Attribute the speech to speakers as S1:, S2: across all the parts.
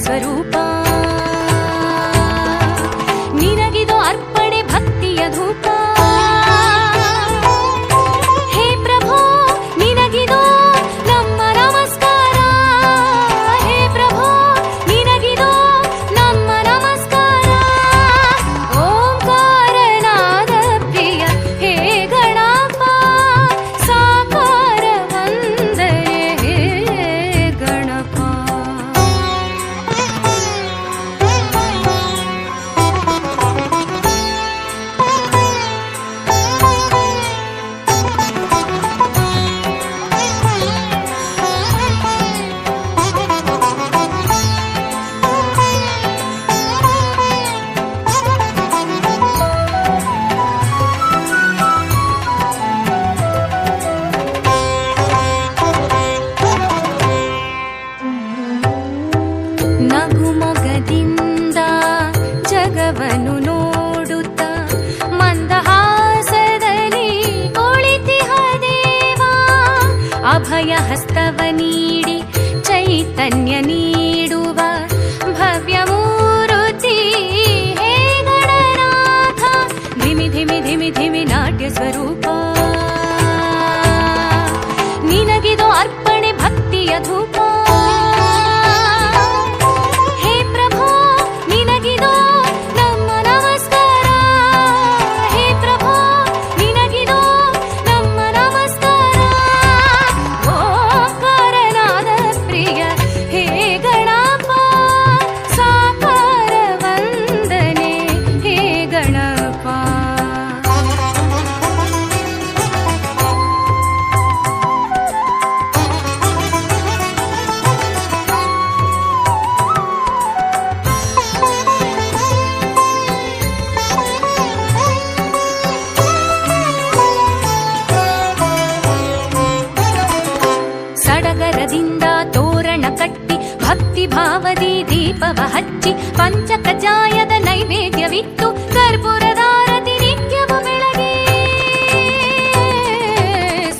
S1: ಸ್ವರೂಪ ನಿನಗಿದು ಅರ್ಪಣೆ ಭಕ್ತಿಯ ಧೂಪ ಹೇ ಪ್ರಭೋ ನಿನಗಿದು ನಮ್ಮ ನಮಸ್ಕಾರ ಹೇ ಪ್ರಭೋ ನಿನಗಿದು ನಮ್ಮ ನಮಸ್ಕಾರ ಓಂಕಾರನಾದ ಪ್ರಿಯ ಹೇ ಗಣಪ ಸಾಕಾರ ವಂದನೆ ಹೇ ಗಣಪ ನಗುಮೊಗದಿಂದ ಜಗವನ್ನು ನೋಡುತ್ತ ಮಂದಹಾಸದಲ್ಲಿ ಕುಳಿತಿಹ ದೇವ ಅಭಯ ಹಸ್ತವ ನೀಡಿ ಚೈತನ್ಯ ನೀಡುವ ಭವ್ಯ ಮೂರುತಿ ಹೇ ಗಣನಾಥ ಧಿಮಿ ಧಿಮಿ ಧಿಮಿ ಧಿಮಿ ನಾಟ್ಯ ಸ್ವರೂಪ ನಿನಗಿದು ಅರ್ಪಣೆ ಭಕ್ತಿಯ ಧೂಪ ಹೇ ಪ್ರಭೋ ನಿನಗಿದು ನಮ್ಮ ನಮಸ್ಕಾರ ಹೇ ಪ್ರಭೋ ನಿನಗಿದು ನಮ್ಮ ನಮಸ್ಕಾರ ಓಂಕಾರನಾದ ಪ್ರಿಯ ಹೇ ಗಣಪ ಸಾಕಾರ ವಂದನೆ ಹೇ ಗಣಪ ಸಡಗರದಿಂದ ತೋರಣ ಕಟ್ಟಿ ಭಕ್ತಿ ಭಾವದಿ ದೀಪವ ಹಚ್ಚಿ ಪಂಚಕಜಾಯದ ನೈವೇದ್ಯವಿತ್ತು ಕರ್ಪೂರದಾರತಿ ನಿತ್ಯವು ಬೆಳಗ್ಗೆ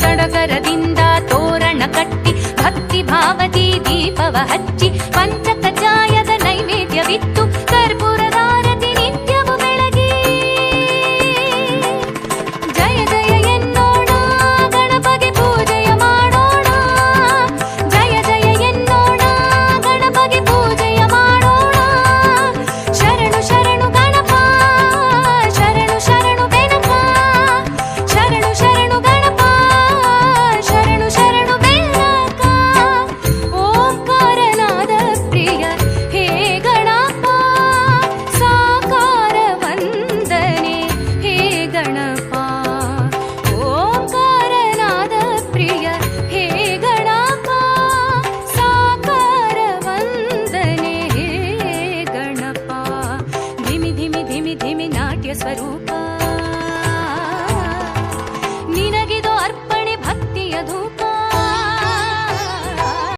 S1: ಸಡಗರದಿಂದ ತೋರಣ ಕಟ್ಟಿ ಭಕ್ತಿ ಭಾವದಿ ದೀಪವ ಹಚ್ಚಿ ಪಂಚಕಜಾಯದ ನೈವೇದ್ಯವಿತ್ತು ಕರ್ಪೂರದಾರತಿ ನಿತ್ಯವು ಬೆಳಗ್ಗೆ ಜಯ ಜಯ ಎನ್ನೋಣ ಗಣಪಗೆ ಪೂಜೆಯ ಮಾಡೋಣ ಜಯ ಜಯ ಎನ್ನೋಣ ಗಣಪಗೆ ಪೂಜೆಯ ಮಾಡೋಣ ಶರಣು ಶರಣು ಗಣಪ ಶರಣು ಶರಣು ಬೆನಕ ಶರಣು ಶರಣು ಗಣಪ ಶರಣು ಶರಣು ಬೆನಕ ಓಂಕಾರನಾದ ಪ್ರಿಯ ಹೇ ಗಣಪ ಸಾಕಾರ ವಂದನೆ ಹೇ ಗಣಪ ಓಂಕಾರನಾದ ಪ್ರಿಯ ಹೇ ಗಣಪ ಸಾಕಾರ ವಂದನೆ ಹೇ ಗಣಪ ಧಿಮಿ ಧಿಮಿ ಧಿಮಿ ಧಿಮಿ ನಾಟ್ಯ ಸ್ವರೂಪ